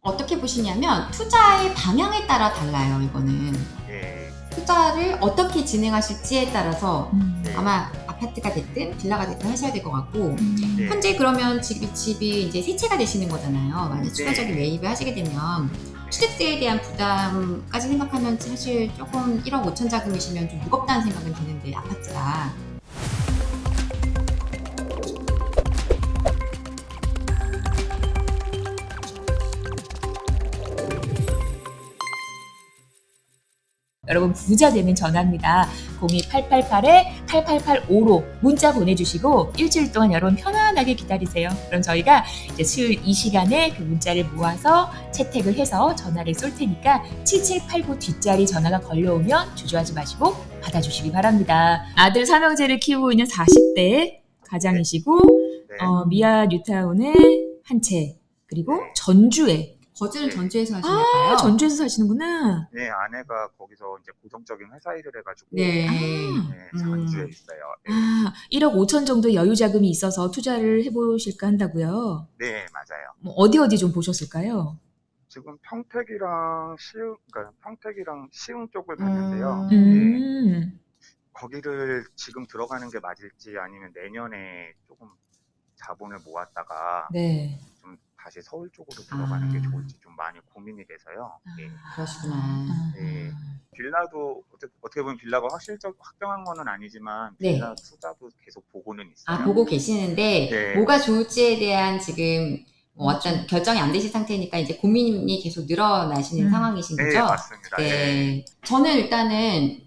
어떻게 보시냐면 투자의 방향에 따라 달라요. 이거는 예. 투자를 어떻게 진행하실지에 따라서 네. 아마 아파트가 됐든 빌라가 됐든 하셔야 될 것 같고, 네. 현재 그러면 집이 이제 세 채가 되시는 거잖아요. 만약 추가적인 매입을 하시게 되면 취득세에 대한 부담까지 생각하면 사실 조금 1억 5천 자금이시면 좀 무겁다는 생각은 드는데, 아파트가. 여러분 부자 되는 전화입니다. 02888-8885로 문자 보내주시고 일주일 동안 여러분 편안하게 기다리세요. 그럼 저희가 이제 수요일 이 시간에 그 문자를 모아서 채택을 해서 전화를 쏠 테니까 7789 뒷자리 전화가 걸려오면 주저하지 마시고 받아주시기 바랍니다. 아들 삼형제를 키우고 있는 40대 가장이시고 네. 미아 뉴타운에 한 채, 그리고 전주에 거주는 네. 전주에서 하시나 봐요. 전주에서 사시는구나. 네, 아내가 거기서 이제 고정적인 회사 일을 해가지고 네. 네, 전주에 있어요. 네. 1억 5천 정도 여유 자금이 있어서 투자를 해보실까 한다고요? 네, 맞아요. 뭐 어디 좀 보셨을까요? 지금 평택이랑 시흥 쪽을 봤는데요. 거기를 지금 들어가는 게 맞을지 아니면 내년에 조금 자본을 모았다가 네. 좀 다시 서울 쪽으로 들어가는 게 좋을지 좀 많이 고민이 돼서요. 예. 그러시구나. 네. 빌라도 어떻게 보면 빌라가 확정한 거는 아니지만 네. 빌라 투자도 계속 보고는 있어요. 보고 계시는데 네. 뭐가 좋을지에 대한 지금 어떤 결정이 안 되신 상태니까 이제 고민이 계속 늘어나시는 상황이신 거죠? 네, 맞습니다. 네. 저는 일단은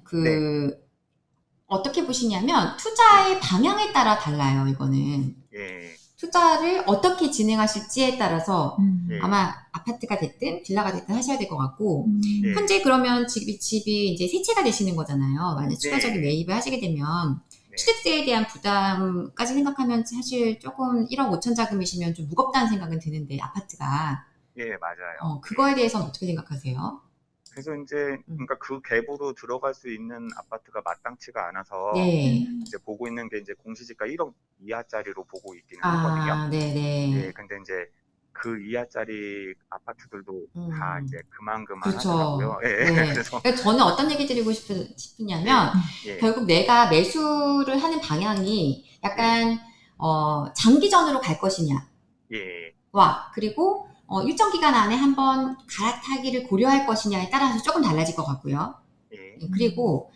어떻게 보시냐면 투자의 방향에 따라 달라요. 이거는 예. 투자를 어떻게 진행하실지에 따라서 예. 아마 아파트가 됐든 빌라가 됐든 하셔야 될 것 같고, 예. 현재 그러면 집이 이제 세 채가 되시는 거잖아요. 만약 추가적인 매입을 하시게 되면 네. 취득세에 대한 부담까지 생각하면 사실 조금 1억 5천 자금이시면 좀 무겁다는 생각은 드는데, 아파트가. 예, 맞아요. 그거에 대해서는 어떻게 생각하세요? 그래서 이제 그러니까 그 갭으로 들어갈 수 있는 아파트가 마땅치가 않아서 네. 이제 보고 있는 게 이제 공시지가 1억 이하짜리로 보고 있기는 하거든요. 네네. 예, 근데 이제 그 이하짜리 아파트들도 다 이제 그만 그렇죠. 하더라고요. 예. 네. 그래서 그러니까 저는 어떤 얘기 드리고 싶으냐면, 예. 결국 내가 매수를 하는 방향이 약간 장기전으로 갈 것이냐, 예. 그리고 일정 기간 안에 한번 갈아타기를 고려할 것이냐에 따라서 조금 달라질 것 같고요. 예. 그리고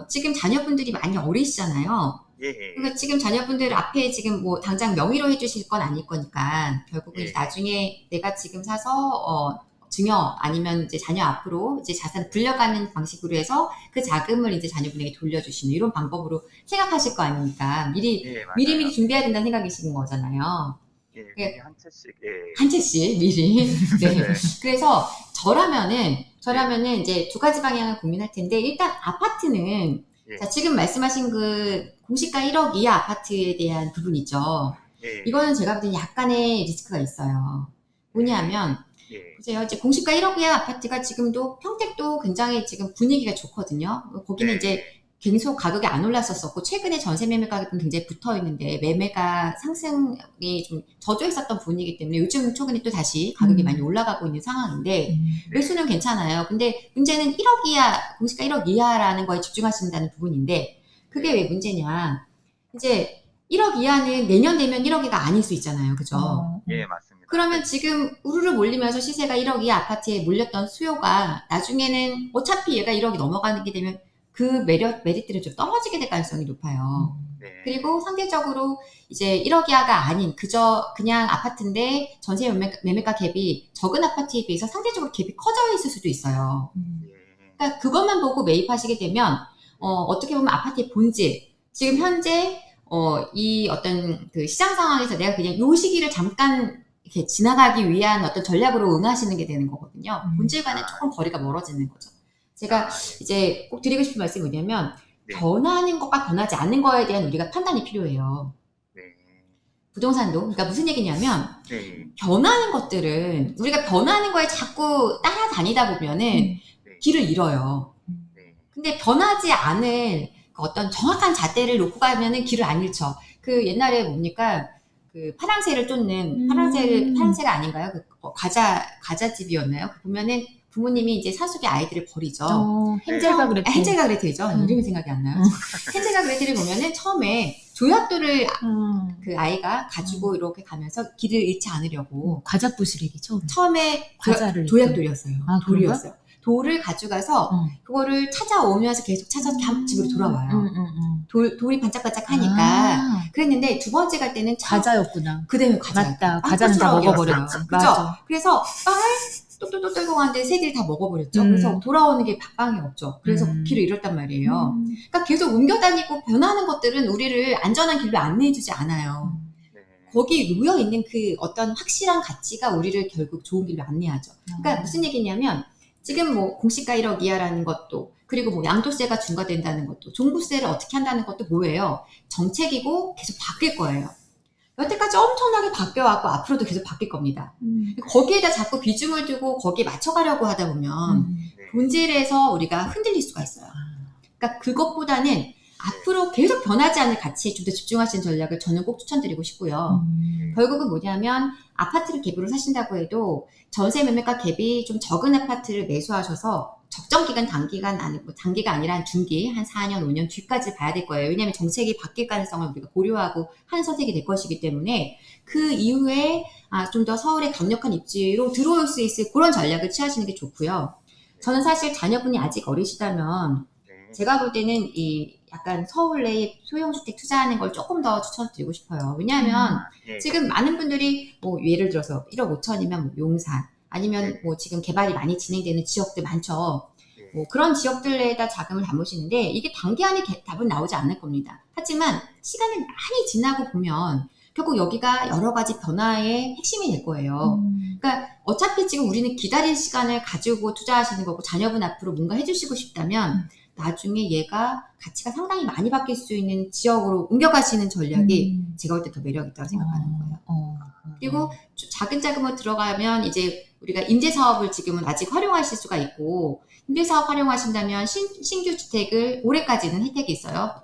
지금 자녀분들이 많이 어리시잖아요. 예. 그러니까 지금 자녀분들 앞에 지금 뭐 당장 명의로 해주실 건 아닐 거니까 결국은 예. 나중에 내가 지금 사서 증여 아니면 이제 자녀 앞으로 이제 자산 불려가는 방식으로 해서 그 자금을 이제 자녀분에게 돌려주시는 이런 방법으로 생각하실 거 아닙니까? 예, 맞아요. 미리 준비해야 된다는 생각이신 거잖아요. 예, 예. 미리 한 채씩. 예. 한 채씩 미리. 네. 네. 그래서 저라면은 이제 두 가지 방향을 고민할 텐데, 일단 아파트는 예. 자, 지금 말씀하신 그 공시가 1억 이하 아파트에 대한 부분이죠. 예. 이거는 제가 볼 때는 약간의 리스크가 있어요. 뭐냐면 예. 보세요. 이제 공시가 1억 이하 아파트가 지금도 평택도 굉장히 지금 분위기가 좋거든요. 거기는 네. 이제 계속 가격이 안 올랐었고 최근에 전세 매매 가격은 굉장히 붙어 있는데 매매가 상승이 좀 저조했었던 분위기 때문에 요즘 최근에 또 다시 가격이 많이 올라가고 있는 상황인데 매수는 괜찮아요. 근데 문제는 1억 이하, 공시가 1억 이하라는 거에 집중하신다는 부분인데, 그게 왜 문제냐. 이제 1억 이하는 내년 되면 1억이가 아닐 수 있잖아요. 그죠? 예, 맞습니다. 그러면 지금 우르르 몰리면서 시세가 1억 이하 아파트에 몰렸던 수요가 나중에는 어차피 얘가 1억이 넘어가게 되면 그 메리트를 좀 떨어지게 될 가능성이 높아요. 네. 그리고 상대적으로 이제 1억 이하가 아닌 그냥 아파트인데 전세 매매가 갭이 적은 아파트에 비해서 상대적으로 갭이 커져 있을 수도 있어요. 예. 그러니까 그것만 보고 매입하시게 되면 어떻게 보면 아파트의 본질, 지금 현재 이 어떤 그 시장 상황에서 내가 그냥 요 시기를 잠깐 이렇게 지나가기 위한 어떤 전략으로 응하시는 게 되는 거거든요. 본질과는 조금 거리가 멀어지는 거죠. 제가 이제 꼭 드리고 싶은 말씀이 뭐냐면, 변하는 것과 변하지 않는 거에 대한 우리가 판단이 필요해요. 네. 부동산도. 그러니까 무슨 얘기냐면, 네. 변하는 것들은 우리가 변하는 거에 자꾸 따라다니다 보면은 길을 잃어요. 네. 근데 변하지 않은 그 어떤 정확한 잣대를 놓고 가면은 길을 안 잃죠. 그 옛날에 뭡니까? 그 파랑새를 쫓는 파랑새가 아닌가요? 그 과자집이었나요? 보면은 부모님이 이제 산속에 아이들을 버리죠. 헨젤과 그레텔. 헨젤과 그레텔이죠. 이름이 생각이 안 나요. 헨젤과 그레텔을 보면은 처음에 조약돌을 그 아이가 가지고 이렇게 가면서 길을 잃지 않으려고 과자 부스레기 처음에 과자를 조약돌이었어요. 아, 돌이었어요. 돌을 가져가서 그거를 찾아오면서 계속 찾아서 집으로 돌아와요. 돌이 반짝반짝하니까 그랬는데 두 번째 갈 때는 과자였구나. 그대로 과자. 맞다. 과자는 다 먹어버렸지. 그죠? 그래서 빵을 똑똑똑 떨고 가는데 새들이 다 먹어버렸죠. 그래서 돌아오는 게 방이 없죠. 그래서 길을 잃었단 말이에요. 그러니까 계속 옮겨다니고 변하는 것들은 우리를 안전한 길로 안내해주지 않아요. 거기 놓여있는 그 어떤 확실한 가치가 우리를 결국 좋은 길로 안내하죠. 그러니까 무슨 얘기냐면 지금 뭐 공시가 1억 이하라는 것도 그리고 뭐 양도세가 중과된다는 것도 종부세를 어떻게 한다는 것도 뭐예요? 정책이고 계속 바뀔 거예요. 여태까지 엄청나게 바뀌어왔고 앞으로도 계속 바뀔 겁니다. 거기에다 자꾸 비중을 두고 거기에 맞춰가려고 하다 보면 본질에서 우리가 흔들릴 수가 있어요. 그러니까 그것보다는 앞으로 계속 변하지 않을 가치에 좀 더 집중하시는 전략을 저는 꼭 추천드리고 싶고요. 결국은 뭐냐면 아파트를 갭으로 사신다고 해도 전세 매매가 갭이 좀 적은 아파트를 매수하셔서 적정 기간 단기가 아니라 한 중기 한 4년 5년 뒤까지 봐야 될 거예요. 왜냐하면 정책이 바뀔 가능성을 우리가 고려하고 하는 선택이 될 것이기 때문에 그 이후에 좀 더 서울의 강력한 입지로 들어올 수 있을 그런 전략을 취하시는 게 좋고요. 저는 사실 자녀분이 아직 어리시다면 제가 볼 때는 이 약간 서울 내에 소형주택 투자하는 걸 조금 더 추천드리고 싶어요. 왜냐하면 지금 많은 분들이 뭐 예를 들어서 1억 5천이면 뭐 용산 아니면 뭐 지금 개발이 많이 진행되는 지역들 많죠. 뭐 그런 지역들에다 자금을 담으시는데 이게 단기안에 답은 나오지 않을 겁니다. 하지만 시간이 많이 지나고 보면 결국 여기가 여러 가지 변화의 핵심이 될 거예요. 그러니까 어차피 지금 우리는 기다릴 시간을 가지고 투자하시는 거고 자녀분 앞으로 뭔가 해주시고 싶다면 나중에 얘가 가치가 상당히 많이 바뀔 수 있는 지역으로 옮겨가시는 전략이 제가 볼 때 더 매력있다고 생각하는 거예요. 그리고 작은 자금으로 들어가면 이제 우리가 임대사업을 지금은 아직 활용하실 수가 있고 임대사업 활용하신다면 신규 주택을 올해까지는 혜택이 있어요.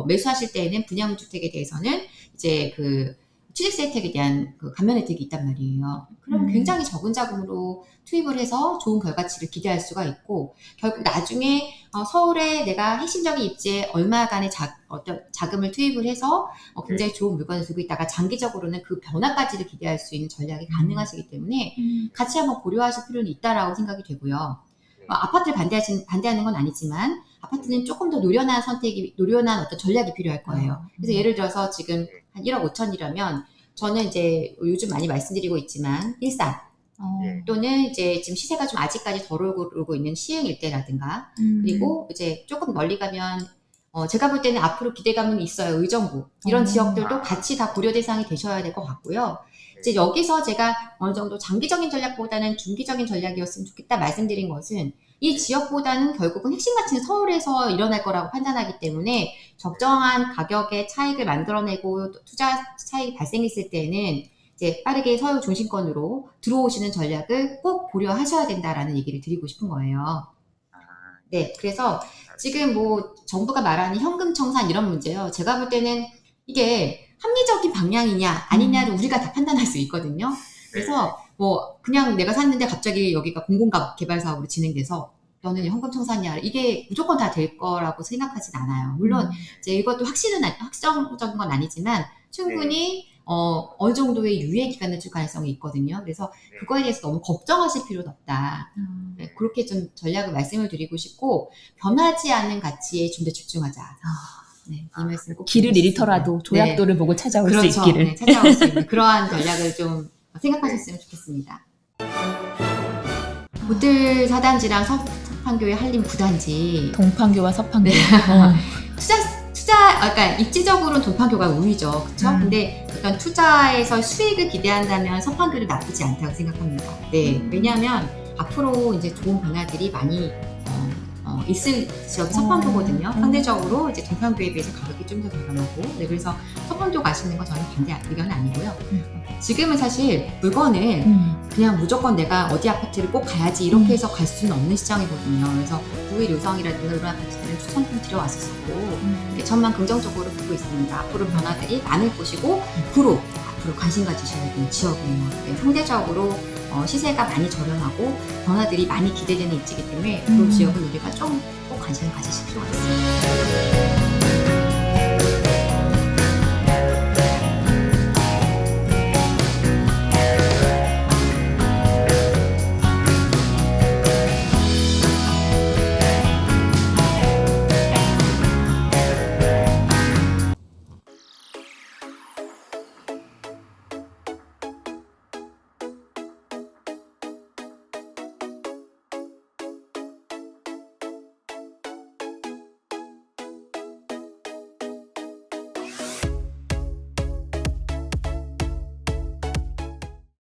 매수하실 때에는 분양주택에 대해서는 이제 그 취득세 혜택에 대한 그 감면 혜택이 있단 말이에요. 그럼 굉장히 적은 자금으로 투입을 해서 좋은 결과치를 기대할 수가 있고 결국 나중에 서울에 내가 핵심적인 입지에 얼마간의 어떤 자금을 투입을 해서 굉장히 좋은 물건을 두고 있다가 장기적으로는 그 변화까지를 기대할 수 있는 전략이 가능하시기 때문에 같이 한번 고려하실 필요는 있다라고 생각이 되고요. 아파트를 반대하는 건 아니지만 아파트는 조금 더 노련한 어떤 전략이 필요할 거예요. 그래서 예를 들어서 지금 한 1억 5천이라면 저는 이제 요즘 많이 말씀드리고 있지만 일산 또는 이제 지금 시세가 좀 아직까지 덜 오르고 있는 시흥 일대라든가 그리고 이제 조금 멀리 가면 제가 볼 때는 앞으로 기대감은 있어요. 의정부 이런 지역들도 같이 다 고려 대상이 되셔야 될 것 같고요. 이제 여기서 제가 어느 정도 장기적인 전략보다는 중기적인 전략이었으면 좋겠다 말씀드린 것은 이 지역보다는 결국은 핵심 가치는 서울에서 일어날 거라고 판단하기 때문에 적정한 가격의 차익을 만들어내고 투자 차익이 발생했을 때는 이제 빠르게 서울 중심권으로 들어오시는 전략을 꼭 고려하셔야 된다라는 얘기를 드리고 싶은 거예요. 네, 그래서 지금 뭐 정부가 말하는 현금 청산 이런 문제요. 제가 볼 때는 이게 합리적인 방향이냐 아니냐를 우리가 다 판단할 수 있거든요. 그래서 뭐 그냥 내가 샀는데 갑자기 여기가 공공개발 사업으로 진행돼서 너는 현금 청산이야 이게 무조건 다 될 거라고 생각하진 않아요. 물론 이제 이것도 확정적인 건 아니지만 충분히 어느 정도의 유예 기간을 줄 가능성이 있거든요. 그래서 그거에 대해서 너무 걱정하실 필요는 없다. 네, 그렇게 좀 전략을 말씀을 드리고 싶고 변하지 않는 가치에 좀 더 집중하자. 네, 이 말씀 꼭 길을 잃더라도 조약돌을 보고 찾아올 그렇죠. 수 있기를. 네, 찾아올 수 있는 그러한 전략을 좀 생각하셨으면 좋겠습니다. 모델 4단지랑 서판교회 한림 9단지 동판교와 서판교. 네. 그러니까 입지적으로는 동판교가 우위죠. 그쵸? 근데 어떤 투자에서 수익을 기대한다면 서판교도 나쁘지 않다고 생각합니다. 네. 왜냐하면 앞으로 이제 좋은 변화들이 많이 있을 지역이 서판교거든요. 상대적으로 이제 동판교에 비해서 가격이 좀 더 저렴하고, 네, 그래서 서판교 가시는 건 저는 반대 의견은 아니고요. 지금은 사실 물건을 그냥 무조건 내가 어디 아파트를 꼭 가야지 이렇게 해서 갈 수는 없는 시장이거든요. 그래서 9일 요성이라든가 이런 아파트들은 추천 좀 드려왔었고 전망 긍정적으로 보고 있습니다. 앞으로 변화들이 많을 것이고 구로 앞으로 관심 가지셔야 되는 지역이에요. 네, 상대적으로 시세가 많이 저렴하고 변화들이 많이 기대되는 입지이기 때문에 그 지역은 우리가 좀 꼭 관심을 가지실 필요가 있습니다.